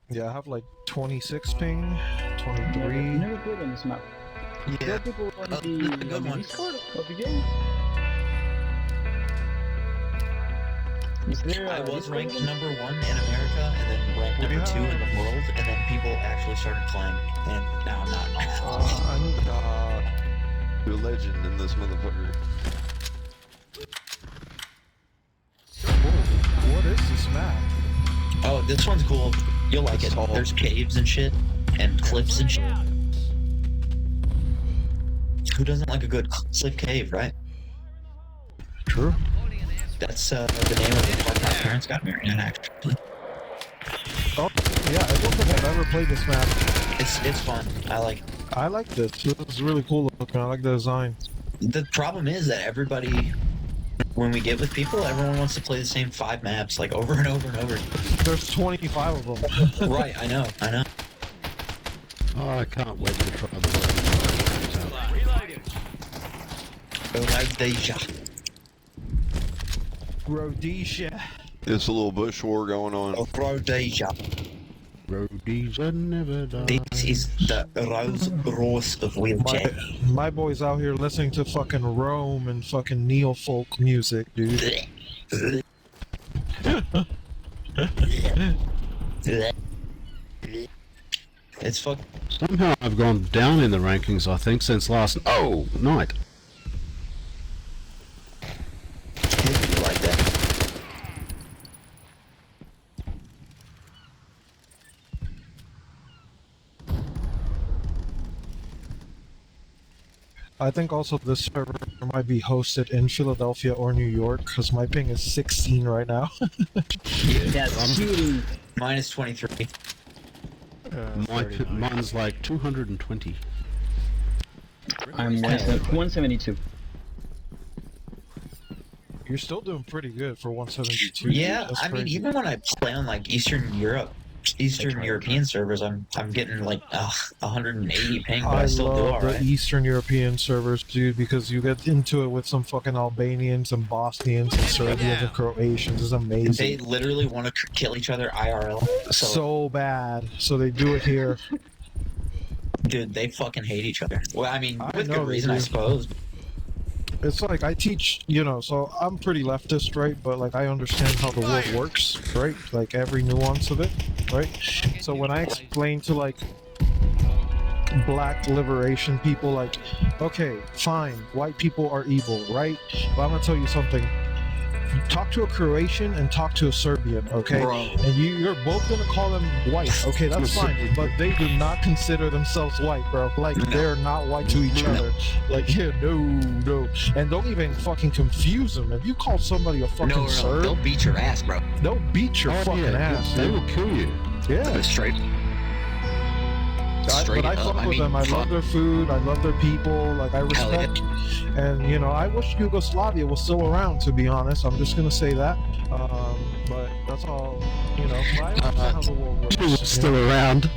Yeah, I have like 26 ping, 23. I've never played on this map. Yeah. There are people on Oh, this is a good the one. Discord of the game. Is there I a was Discord ranked of the- number 1 in America, and then ranked number 2 in the world, and then people actually started playing, and now I'm not. You're a legend in this motherfucker. What is this map? Oh, this one's cool. You'll like it. Tall. There's caves and shit, and cliffs and shit. Who doesn't like a good cliff cave, right? True. That's the name of the club my parents got married in, actually. Oh, yeah, I don't think I've ever played this map. It's fun. I like it. I liked it. It's really cool looking. I like the design. The problem is that everybody, when we get with people, everyone wants to play the same 5 maps, like over and over and over. There's 25 of them. Right, I know. Oh, I can't wait to try the one. Rhodesia. Rhodesia. It's a little bush war going on. Rhodesia. Rhodesia never dies. This is the Rolls Royce of wheelchair. My boy's out here listening to fucking Rome and fucking neo-folk music, dude. It's fuck. Somehow I've gone down in the rankings, I think, since last night. Like that. I think also this server might be hosted in Philadelphia or New York, because my ping is 16 right now. That's cheating. Minus 23. Mine's like 220. I'm 172. You're still doing pretty good for 172. Yeah, That's I mean, crazy. even when I play on like Eastern European servers, I'm getting like 180 ping, but I still do love the alright. Eastern European servers, dude, because you get into it with some fucking Albanians and Bosnians and Serbians and Croatians. It's amazing. They literally want to kill each other IRL. So bad. So they do it here. Dude, they fucking hate each other. Well, I mean, I with know good they reason, I do. suppose. It's like I teach, so I'm pretty leftist, right? But like I understand how the world works, right? Like every nuance of it, right? So when I explain to like black liberation people. Like, okay, fine, white people are evil, right? But I'm gonna tell you something. Talk to a Croatian and talk to a Serbian, okay? Bro. And you're both gonna call them white, okay? That's fine. But they do not consider themselves white, bro. Like, they're not white to each other. Like, yeah, no. And don't even fucking confuse them. If you call somebody a fucking No, Serb, they'll beat your ass, bro. they'll beat your Oh, fucking yeah, ass. they dude. will kill you. Yeah. Straight. But I up. fuck I with mean, them. I fuck. love their food. I love their people. Like, I Hell respect. And you know, I wish Yugoslavia was still around. To be honest, I'm just gonna say that. But that's all. You know, I understand how the world works. She was still around.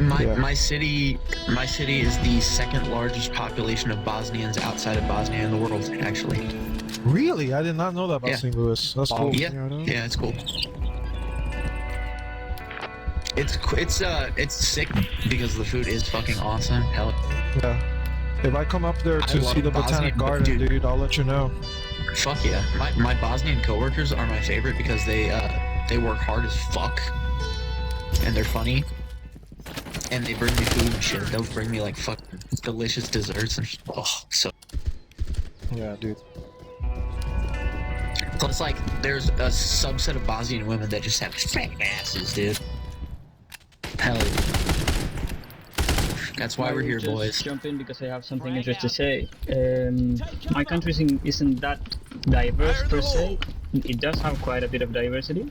Yeah. My city is the second largest population of Bosnians outside of Bosnia in the world, actually. Really, I did not know that about Yeah. St. Louis. That's cool. Yeah, it's cool. It's sick because the food is fucking awesome. Hell, Yeah. If I come up there I to love see the Bosnia, Botanic Garden, dude. dude, I'll let you know. fuck yeah. My Bosnian coworkers are my favorite because they work hard as fuck, and they're funny, and they bring me food and shit. They'll bring me like fucking delicious desserts and so. Yeah, dude. Plus, like, there's a subset of Bosnian women that just have fat asses, dude. Hell yeah. That's why I we're will here, just boys. jump in because I have something interesting to say. My country isn't that diverse per se. It does have quite a bit of diversity,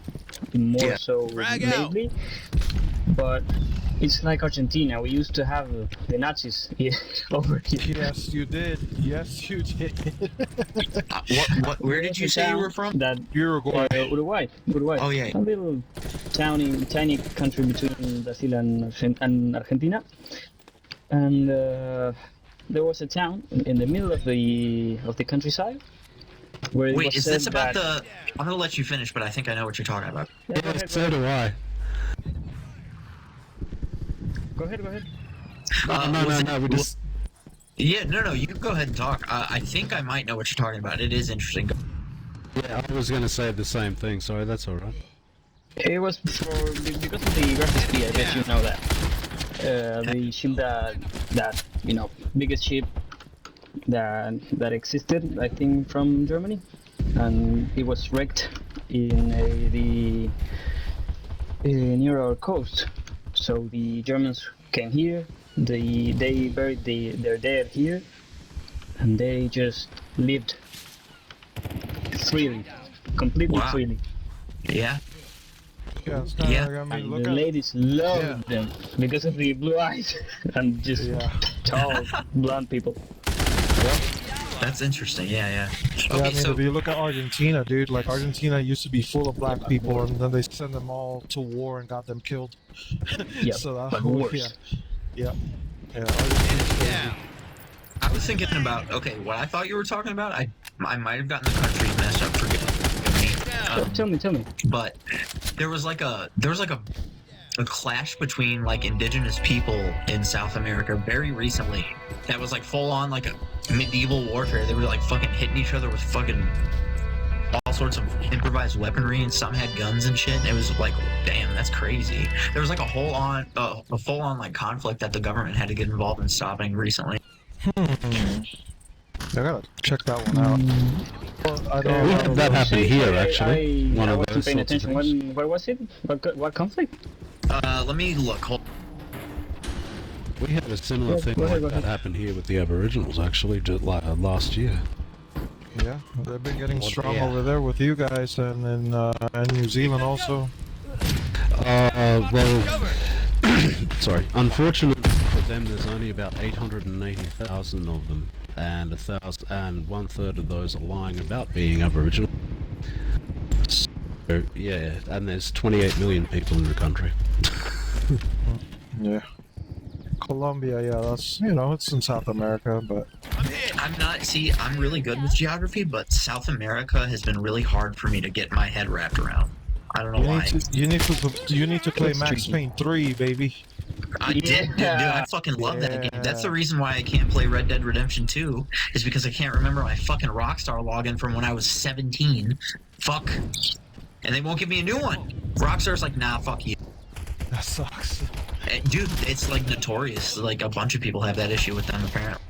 more Yeah. so lately. But it's like Argentina. We used to have the Nazis over here. Yes, you did. Yes, you did. Where did you say you were from? That Uruguay. Uruguay. Oh, yeah. A little tiny country between Brazil and Argentina. And there was a town in the middle of the countryside where it Wait, was is said this about that, I'm gonna let you finish, but I think I know what you're talking about. Yeah, go Yeah, ahead, so do I. go ahead. No, we just... Yeah, no, you can go ahead and talk. I think I might know what you're talking about. It is interesting. Yeah, I was going to say the same thing, sorry, that's alright. It was because of the recipe. I bet you know that. The ship that biggest ship that existed, I think, from Germany, and it was wrecked in near our coast. So the Germans came here. They buried their dead here, and they just lived freely, completely Wow. freely. Yeah. Yeah, it's kinda Yeah. like, I mean, And look the at ladies loved them because of the blue eyes and just Yeah. tall, blonde people. That's interesting. Yeah. Yeah, Okay, I mean, so if you look at Argentina, dude, like Argentina used to be full of black people, and then they sent them all to war and got them killed. Yep, So that but whole, worse. yeah, Argentina's crazy. I was thinking about what I thought you were talking about. I might have gotten the country messed up. Forgive me. Tell me. But there was like a clash between like indigenous people in South America very recently. That was like full on like a medieval warfare. They were like fucking hitting each other with fucking all sorts of improvised weaponry, and some had guns and shit. It was like, damn, that's crazy. There was like a full on like conflict that the government had to get involved in stopping recently. I gotta check that one out. Well, I don't We know. had that happen here, actually. One I of wasn't those paying sorts of attention. things. Where was it? What conflict? Let me look. Hold. We had a similar Yeah, thing go ahead, like go that ahead. happen here with the Aboriginals, actually, just like last year. Yeah, they've been getting Well, strong yeah. over there with you guys, and in New Zealand also. Well, sorry. Unfortunately for them, there's only about 880,000 of them, and 1/3 of those are lying about being Aboriginal. So, yeah, and there's 28 million people in the country. Yeah. Colombia, yeah, that's, it's in South America, but I'm really good with geography, but South America has been really hard for me to get my head wrapped around. I don't know why. you need to play It's Max tricky. Payne 3, baby. I did, dude. I fucking love that game. That's the Yeah. reason why I can't play Red Dead Redemption 2, is because I can't remember my fucking Rockstar login from when I was 17. Fuck. And they won't give me a new one. Rockstar's like, nah, fuck you. That sucks. Dude, it's like notorious. Like a bunch of people have that issue with them apparently.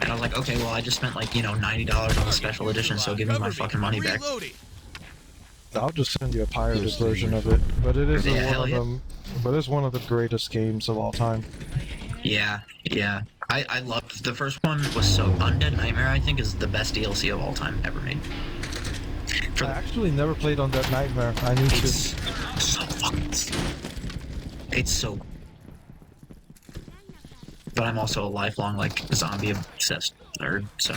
And I was like, okay, well, I just spent like $90 on the special edition, so give me my fucking money back. I'll just send you a pirated version of it. But it is Yeah, one hell of yeah. them. But it's one of the greatest games of all time. Yeah. I loved the first one. Was so Undead Nightmare. I think is the best DLC of all time ever made. I actually never played on that Nightmare. I need It's to. so fucking. It's so. But I'm also a lifelong like zombie obsessed nerd. So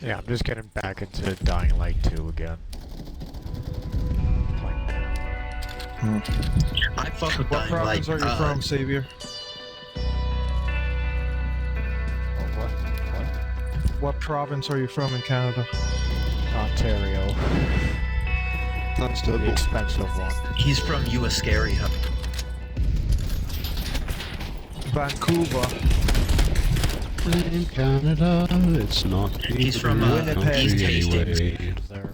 Yeah, I'm just getting back into Dying Light 2 again. Playing that. I fuck with What Dying Light. province are you from, Savior? Oh, what? What province are you from in Canada? Ontario. That's The double. expensive one. He's from Uascaria. Vancouver. In Canada, it's not. He's from, Winnipeg. East Hastings. anyway. There.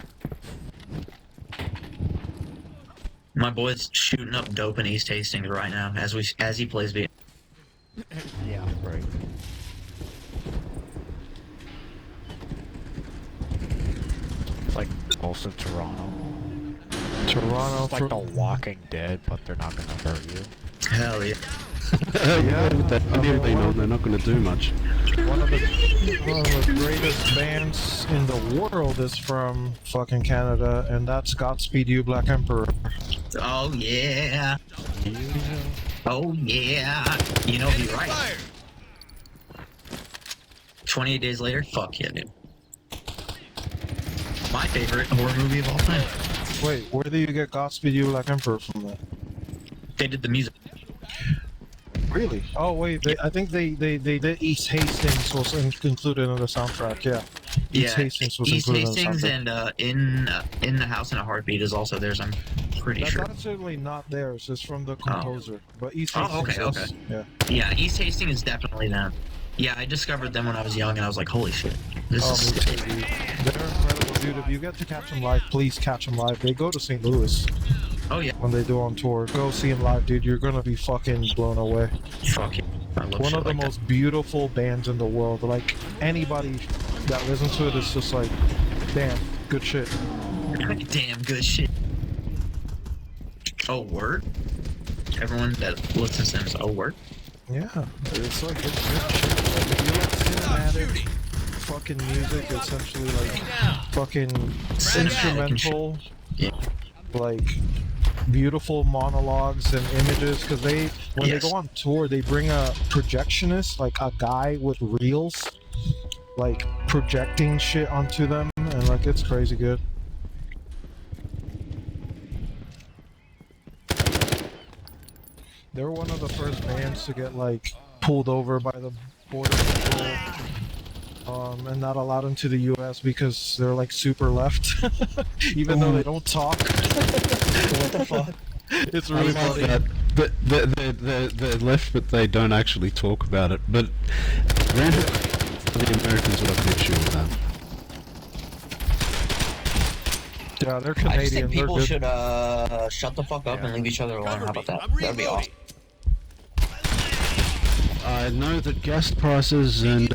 My boy's shooting up dope in East Hastings right now as he plays V. Yeah, right. It's like most of Toronto. Toronto. It's like The Walking Dead, but they're not gonna hurt you. Hell yeah. Yeah, with that Indian thing on, they're not going to do much. One of the greatest bands in the world is from fucking Canada, and that's Godspeed You Black Emperor. Oh yeah. Oh yeah. You know he's right. 28 Days Later? Fuck yeah, dude. My favorite horror movie of all time. Wait, where do you get Godspeed You Black Emperor from then? They did the music. Really? Oh wait, I think they did East Hastings was included in the soundtrack. Yeah. East Hastings was East included Hastings in the soundtrack. and in the House in a Heartbeat is also theirs. I'm pretty That's sure. actually not theirs. It's from the composer. But East Hastings. Oh, okay, is, okay. Yeah. Yeah, East Hastings is definitely them. Yeah, I discovered them when I was young, and I was like, holy shit, this Oh, is me sick. too, dude. They're incredible, dude. If you get to catch them live, please catch them live. They go to St. Louis Oh yeah, when they do on tour. Go see them live, dude. You're gonna be fucking blown away. fuck yeah. I love One shit of the like most beautiful bands in the world. Like anybody that listens to it is just like, damn, good shit. that. Damn good shit. Oh, word? Everyone that listens to them is, oh, word? Yeah, it's like it's good shit. Like if you like cinematic fucking music, essentially like fucking instrumental, Yeah. like beautiful monologues and images. Because when Yes. they go on tour, they bring a projectionist, like a guy with reels, like projecting shit onto them, and like it's crazy good. They were one of the first bands to get like pulled over by the border patrol, and not allowed into the U.S. because they're like super left, even though they don't talk. What the fuck? It's really I love funny. that. They're left, but they don't actually talk about it. But random, the Americans would have an issue with that. Yeah, they're I just Canadian. think They're people good. should shut the fuck up and leave each other alone. How about that? That'd be awesome. I know that gas prices and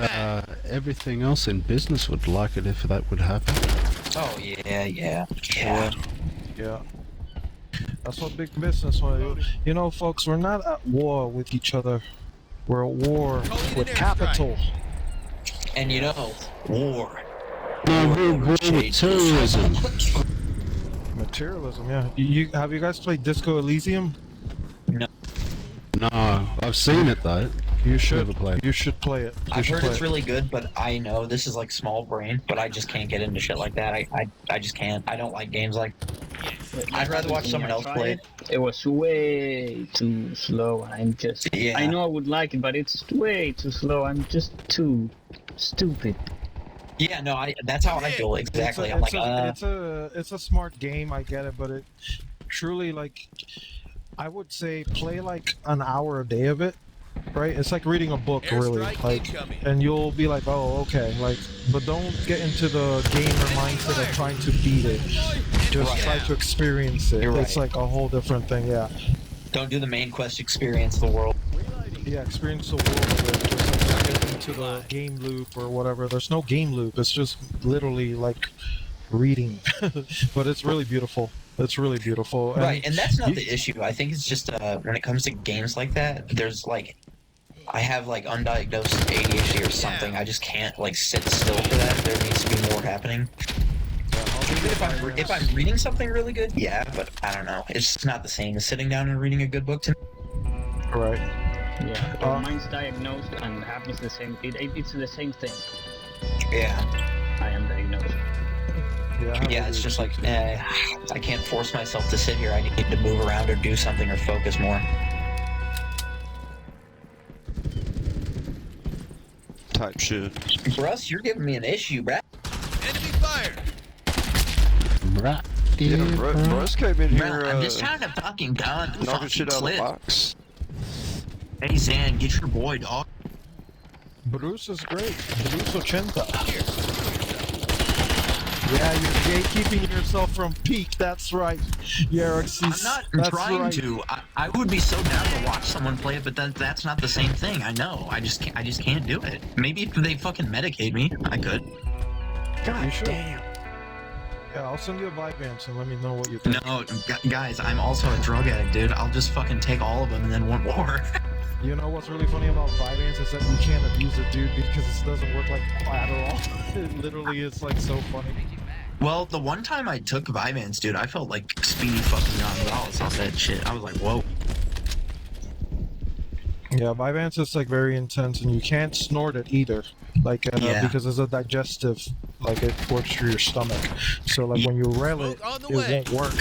everything else in business would like it if that would happen. Oh yeah. Yeah. That's what big business was. You know, folks, we're not at war with each other. We're at war with capital. And you know, war. No, we're war with terrorism. Materialism, yeah. Have you guys played Disco Elysium? No, I've seen it though. You should. Never played. You should play it. You I've should heard play it's it. really good, but I know this is like small brain, but I just can't get into shit like that. I just can't. I don't like games like. I'd rather watch someone else play it. It was way too slow. I'm just. Yeah. I know I would like it, but it's way too slow. I'm just too stupid. Yeah, no, that's how I feel exactly. I'm like, it's a smart game. I get it, but it truly like, I would say play like an hour a day of it. Right? It's like reading a book, really. Like, and you'll be like, oh, okay. Like, but don't get into the gamer mindset of trying to beat it. Just try to experience it. You're It's right. like a whole different thing. Yeah. Don't do the main quest. Experience the world. Yeah, experience the world of it. Just like get into the game loop or whatever. There's no game loop. It's just literally like reading, but it's really beautiful. It's really beautiful. Right, and that's not you- the issue. I think it's just when it comes to games like that, there's like, I have like undiagnosed ADHD or something. I just can't like sit still for that. There needs to be more happening. Even if I'm reading something really good, yeah, but I don't know. It's not the same as sitting down and reading a good book to me. Right. Yeah, well, mine's diagnosed and happens the same. It's the same thing. Yeah, I am diagnosed. yeah. It's just like I can't force myself to sit here. I need to move around or do something or focus more. Type shit. Russ, you're giving me an issue, bruh. Right. Yeah, Russ came in here Bruh, I'm just trying to fucking gun knocking fucking shit out of the clip. box. Hey Zan, get your boy, dog. Bruce is great. Bruce Ochenta. Yeah, you're gatekeeping yourself from peak. That's right. Yerexis. I'm not That's trying right. to. I would be so down to watch someone play it, but that's not the same thing. I know. I just can't do it. Maybe if they fucking medicate me, I could. God damn. Yeah, I'll send you a Vyvanse and let me know what you think. No, guys, I'm also a drug addict, dude. I'll just fucking take all of them and then want more. You know what's really funny about Vyvanse is that you can't abuse it, dude, because it doesn't work like Adderall. It literally is like so funny. Well, the one time I took Vyvanse, dude, I felt like Speedy fucking Gonzalez off that shit. I was like, whoa. Yeah, Vyvanse is like very intense, and you can't snort it either. Like, Yeah. because it's a digestive, like it works through your stomach. So like when you rail it, it won't work.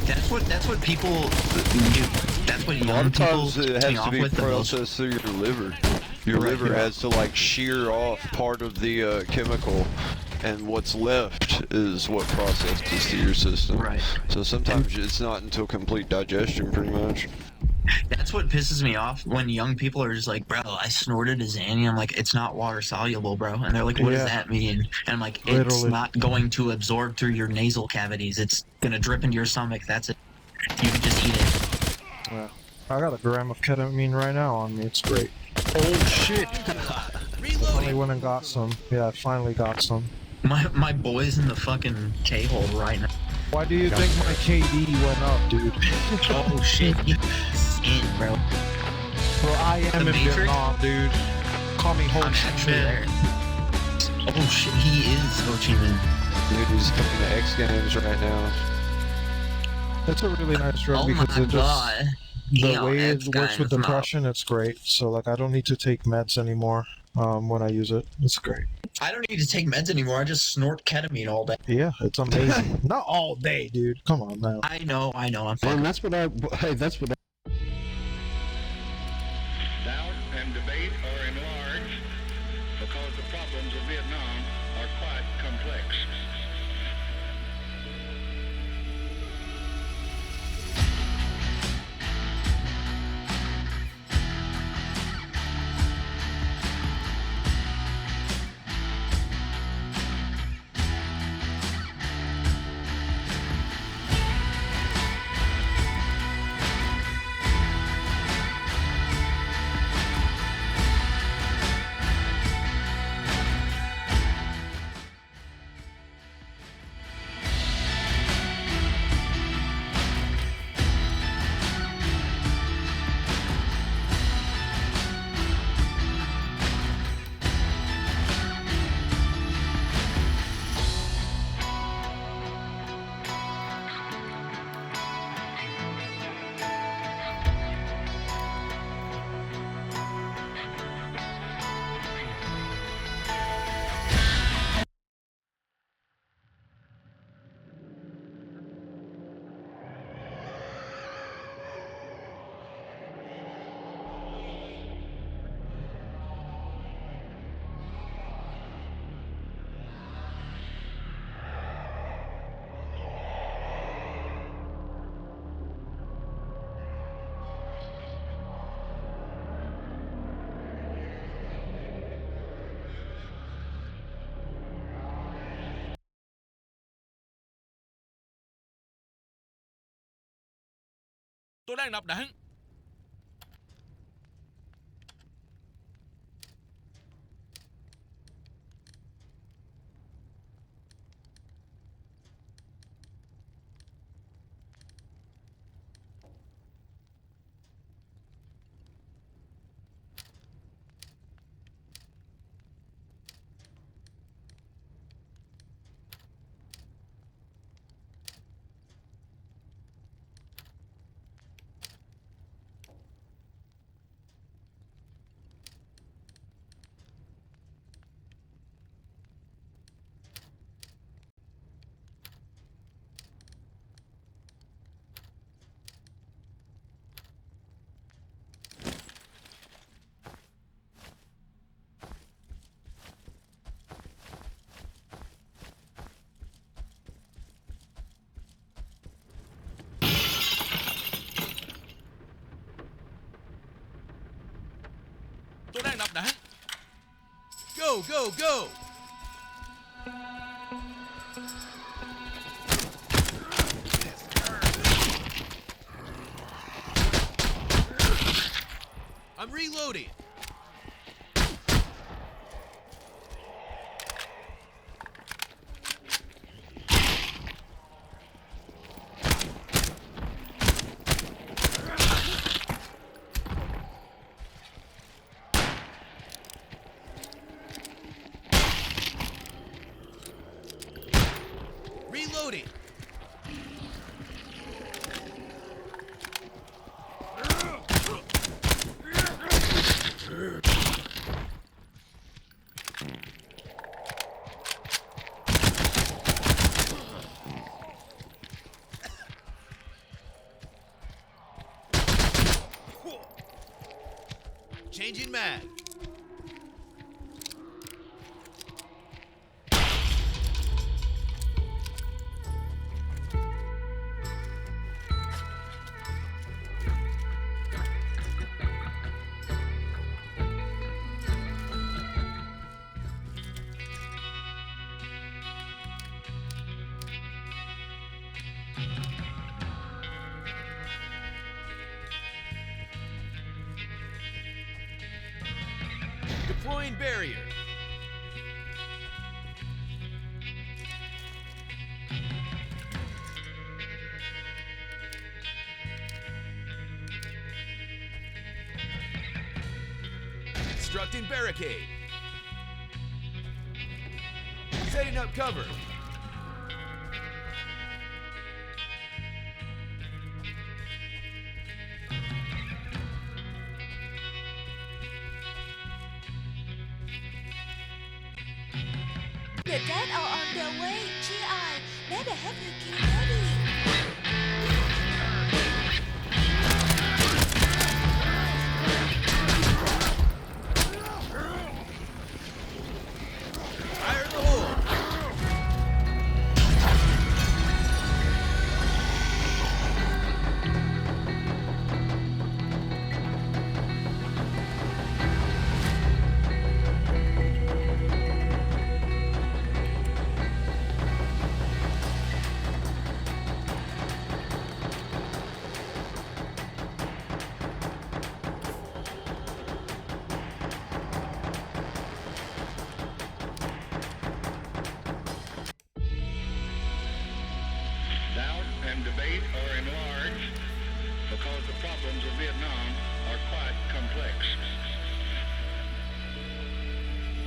That's what people do. That's what A lot young of people times it me has to off be with the most. processed through your liver. Your Right, liver yeah. has to like shear off part of the chemical, and what's left is what processes through your system. Right. So sometimes it's not until complete digestion, pretty much. That's what pisses me off when young people are just like, bro, I snorted a Xanny. I'm like, it's not water soluble, bro. And they're like, what Yeah. does that mean? And I'm like, it's Literally. not going to absorb through your nasal cavities. It's gonna drip into your stomach. That's it. You can just eat it. Yeah. I got a gram of ketamine right now on me. It's great. Oh shit! Finally went and got some. Yeah, I finally got some. My boy's in the fucking K-hole right now. Why do you think my KD went up, dude? Oh shit! He's in, bro. Bro, I am The in Matrix? Vietnam, dude. Call me Ho I'm Chi actually Minh. there. Oh shit! He is Ho Chi Minh. Dude, he's coming to X Games right now. It's a really nice drug Oh because my it just god. the Yeah, way it X works with Games, depression, it's great. So like I don't need to take meds anymore when I use it. It's great. I don't need to take meds anymore. I just snort ketamine all day. Yeah, it's amazing. Not all day, dude. Come on now. I know. I'm Well, fucking. and that's what I. Hey, that's what. Doubt and debate are enlarged because the problems of Vietnam are quite complex. Tôi đang nạp đạn. Tôi đang nạp đạn. Go, go, go. I'm reloading. Reloading. Changing mag. Deploying barrier. Constructing barricade. Setting up cover. The dead are on their way, GI. May they have you kill Daddy. Fire in the hole. Doubt and debate are enlarged because the problems of Vietnam are quite